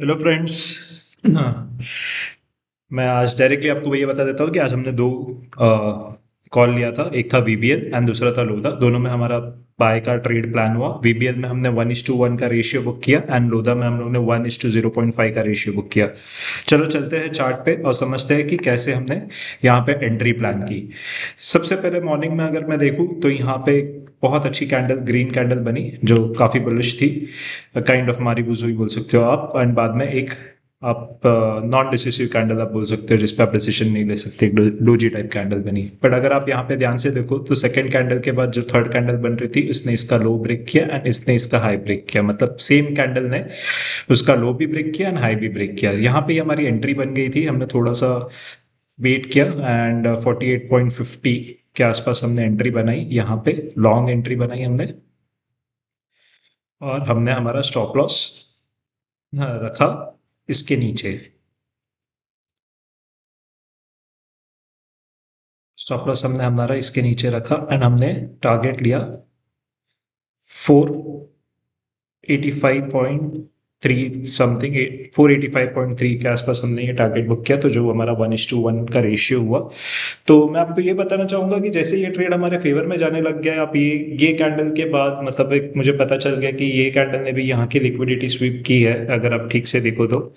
Hello friends. हाँ, मैं आज डायरेक्टली आपको ये बता देता हूँ कि आज हमने दो कॉल लिया था। एक था वीबीएल एंड दूसरा था लोधा। दोनों में हमारा बाय का ट्रेड प्लान हुआ। वीबीएल में हमने 1:1 का रेशियो बुक किया एंड लोधा में हम लोग ने 1:0.5 का रेशियो बुक किया। चलो चलते हैं चार्ट पे और समझते हैं कि कैसे हमने यहाँ पे एंट्री प्लान की। सबसे पहले मॉर्निंग में अगर मैं देखूँ तो यहाँ पे बहुत अच्छी कैंडल, ग्रीन कैंडल बनी जो काफ़ी बुलिश थी। काइंड ऑफ मारीबुजुई बोल सकते हो आप। एंड बाद में एक आप नॉन डिसिसिव कैंडल आप बोल सकते हो जिसपे आप डिसीजन नहीं ले सकते, डोजी टाइप कैंडल बनी। बट अगर आप यहाँ पे ध्यान से देखो तो सेकंड कैंडल के बाद जो थर्ड कैंडल बन रही थी उसने इसका लो ब्रेक किया एंड इसने इसका हाई ब्रेक किया। मतलब सेम कैंडल ने उसका लो भी ब्रेक किया एंड हाई भी ब्रेक किया। यहाँ पे हमारी एंट्री बन गई थी। हमने थोड़ा सा वेट किया एंड 48.50 के आसपास हमने एंट्री बनाई। यहाँ पे लॉन्ग एंट्री बनाई हमने और हमने हमारा स्टॉप लॉस रखा इसके नीचे। स्टॉप लॉस हमने हमारा इसके नीचे रखा एंड हमने टारगेट लिया 485.3 समथिंग, 485.3 के आसपास हमने ये टारगेट बुक किया। तो जो हमारा 1:1 का रेशियो हुआ। तो मैं आपको ये बताना चाहूंगा कि जैसे ये ट्रेड हमारे फेवर में जाने लग गया, आप ये कैंडल के बाद मतलब एक मुझे पता चल गया कि ये कैंडल ने भी यहाँ की लिक्विडिटी स्वीप की है। अगर आप ठीक से देखो तो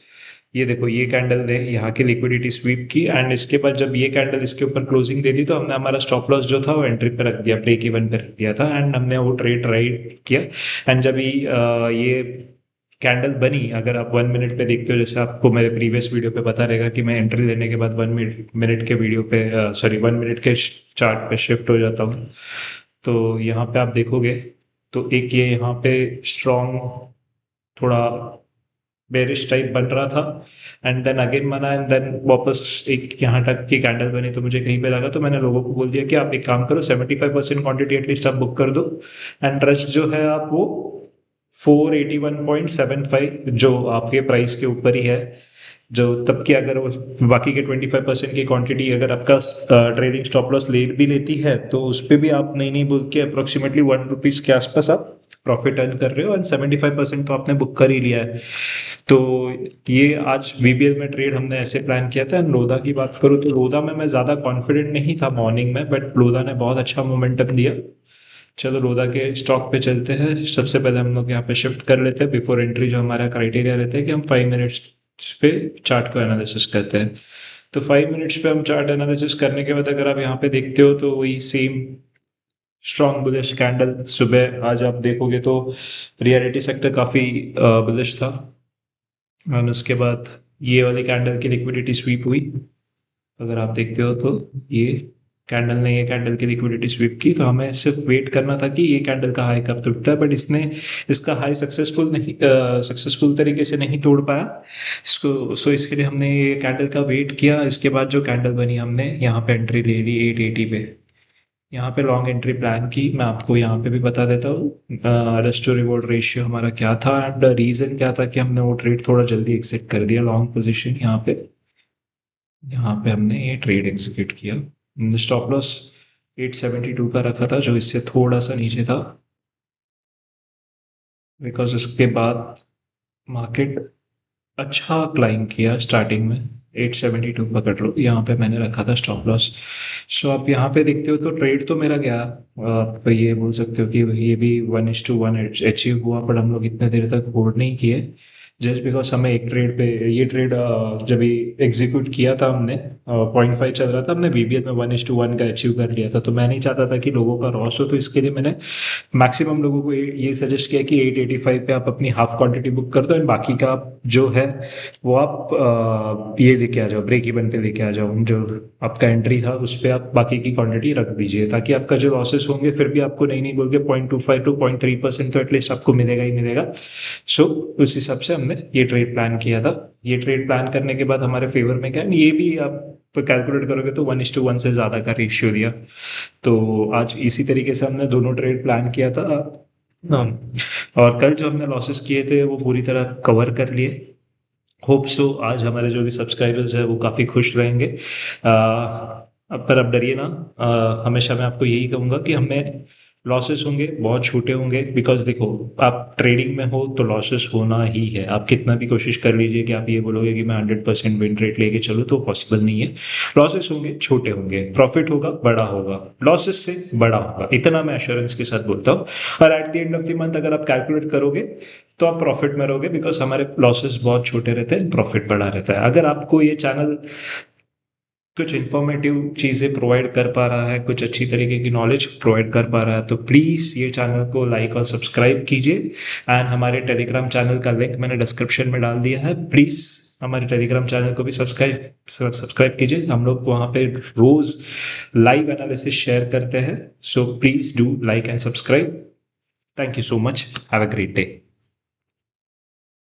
ये देखो, ये कैंडल ने यहाँ की लिक्विडिटी स्वीप की एंड इसके बाद जब ये कैंडल इसके ऊपर क्लोजिंग दे दी तो हमने हमारा स्टॉप लॉस जो था वो एंट्री पे रख दिया, ब्रेक इवन पे रख दिया था एंड हमने वो ट्रेड राइट किया। एंड जब ये कैंडल बनी, अगर आप 1 मिनट पे देखते हो, जैसे आपको मेरे प्रीवियस वीडियो पे पता रहेगा कि मैं एंट्री लेने के बाद 1 मिनट के वीडियो पे, सॉरी 1 मिनट के चार्ट पे शिफ्ट हो जाता हूँ। तो यहाँ पे आप देखोगे तो एक ये यहाँ पे स्ट्रॉन्ग थोड़ा बेरिश टाइप बन रहा था एंड देन अगेन बना एंड देन वापस एक यहाँ तक की कैंडल बनी। तो मुझे कहीं पे लगा तो मैंने लोगों को बोल दिया कि आप एक काम करो, 75% क्वांटिटी एटलीस्ट आप बुक कर दो एंड रेस्ट जो है आप वो 481.75 जो आपके प्राइस के ऊपर ही है, जो तब की अगर वो बाकी के 25% की क्वांटिटी अगर आपका ट्रेडिंग स्टॉप लॉस ले भी लेती है तो उस पर भी आप नहीं नहीं बोल के अप्रोक्सीमेटली ₹1 के आसपास आप प्रॉफिट अर्न कर रहे हो एंड 75% तो आपने बुक कर ही लिया है। तो ये आज वीबीएल में ट्रेड हमने ऐसे प्लान किया था। एंड लोधा की बात करूँ तो लोधा में मैं ज़्यादा कॉन्फिडेंट नहीं था मॉर्निंग में, बट लोधा ने बहुत अच्छा मोमेंटम दिया। चलो लोधा के स्टॉक पे चलते हैं। सबसे पहले हम लोग यहाँ पे शिफ्ट कर लेते हैं बिफोर एंट्री। जो हमारा क्राइटेरिया रहता है कि हम 5 मिनट्स पे चार्ट को एनालिसिस करते हैं। तो 5 मिनट्स पे हम चार्ट एनालिसिस करने के बाद अगर आप यहाँ पे देखते हो तो वही सेम स्ट्रॉन्ग बुलिश कैंडल। सुबह आज आप देखोगे तो रियलिटी सेक्टर काफ़ी बुलिश था और उसके बाद ये वाली कैंडल की लिक्विडिटी स्वीप हुई। अगर आप देखते हो तो ये कैंडल ने ये कैंडल की लिक्विडिटी स्वीप की। तो हमें सिर्फ वेट करना था कि ये कैंडल का हाई कब टूटता है, बट इसने इसका हाई सक्सेसफुल तरीके से नहीं तोड़ पाया इसको। सो इसके लिए हमने ये कैंडल का वेट किया। इसके बाद जो कैंडल बनी हमने यहाँ पे एंट्री ले ली 880 पे। यहाँ पे लॉन्ग एंट्री प्लान की। मैं आपको यहाँ पे भी बता देता हूँ रिस्क टू रिवॉर्ड रेशियो हमारा क्या था एंड रीज़न क्या था कि हमने वो ट्रेड थोड़ा जल्दी एग्जिट कर दिया लॉन्ग पोजीशन। यहाँ पे हमने ये ट्रेड एग्जीक्यूट किया। स्टॉप लॉस 872 का रखा था जो इससे थोड़ा सा नीचे था, बिकॉज उसके बाद मार्केट अच्छा क्लाइम किया स्टार्टिंग में। 872 पकड़ लो, यहाँ पे मैंने रखा था स्टॉप लॉस। सो आप यहाँ पे देखते हो तो ट्रेड तो मेरा गया। आप ये बोल सकते हो कि ये भी 1:1 अचीव हुआ, बट हम लोग इतने देर तक होल्ड नहीं किए जस्ट बिकॉज हमें एक ट्रेड पे ये ट्रेड जब एग्जीक्यूट किया था हमने 0.5 चल रहा था, हमने वीबीएल में 1:1 का अचीव कर लिया था। तो मैं नहीं चाहता था कि लोगों का लॉस हो, तो इसके लिए मैंने मैक्सिमम लोगों को ये सजेस्ट किया कि 885 पे आप अपनी हाफ क्वांटिटी बुक कर दो एंड बाकी का जो है वो आप ये लेके आ जाओ, ब्रेक इवन पे लेके आ जाओ। जो आपका एंट्री था उस पर आप बाकी की क्वांटिटी रख दीजिए ताकि आपका जो लॉसेस होंगे फिर भी आपको नहीं नहीं बोल के 0.25 टू 0.3% तो एटलीस्ट आपको मिलेगा ही मिलेगा। सो उस हिसाब से हमने ये ट्रेड प्लान किया था। ये ट्रेड प्लान करने के बाद हमारे फेवर में क्या, ये भी आप कैलकुलेट करोगे तो 1:1 से ज़्यादा का रेशियो दिया। तो आज इसी तरीके से हमने दोनों ट्रेड प्लान किया था। हाँ, और कल जो हमने लॉसेस किए थे वो पूरी तरह कवर कर लिए। होप सो आज हमारे जो भी सब्सक्राइबर्स हैं वो काफ़ी खुश रहेंगे। अब पर अब डरिए ना। हमेशा मैं आपको यही कहूँगा कि हमें लॉसेस होंगे, बहुत छोटे होंगे, बिकॉज देखो आप ट्रेडिंग में हो तो लॉसेस होना ही है। आप कितना भी कोशिश कर लीजिए कि आप ये बोलोगे कि मैं 100% विन रेट लेके चलूँ, तो पॉसिबल नहीं है। लॉसेस होंगे, छोटे होंगे, प्रॉफिट होगा, बड़ा होगा, लॉसेस से बड़ा होगा, इतना मैं एश्योरेंस के साथ बोलता हूँ। और at the end of the month अगर आप कैलकुलेट करोगे तो आप प्रॉफिट में रहोगे, बिकॉज हमारे लॉसेस बहुत छोटे रहते हैं, प्रॉफिट बड़ा रहता है। अगर आपको ये चैनल कुछ इन्फॉर्मेटिव चीज़ें प्रोवाइड कर पा रहा है, कुछ अच्छी तरीके की नॉलेज प्रोवाइड कर पा रहा है, तो प्लीज़ ये चैनल को लाइक और सब्सक्राइब कीजिए। एंड हमारे टेलीग्राम चैनल का लिंक मैंने डिस्क्रिप्शन में डाल दिया है, प्लीज़ हमारे टेलीग्राम चैनल को भी सब्सक्राइब कीजिए। हम लोग वहाँ पे रोज़ लाइव एनालिसिस शेयर करते हैं, so please do like and subscribe. Thank you so much, have a great day.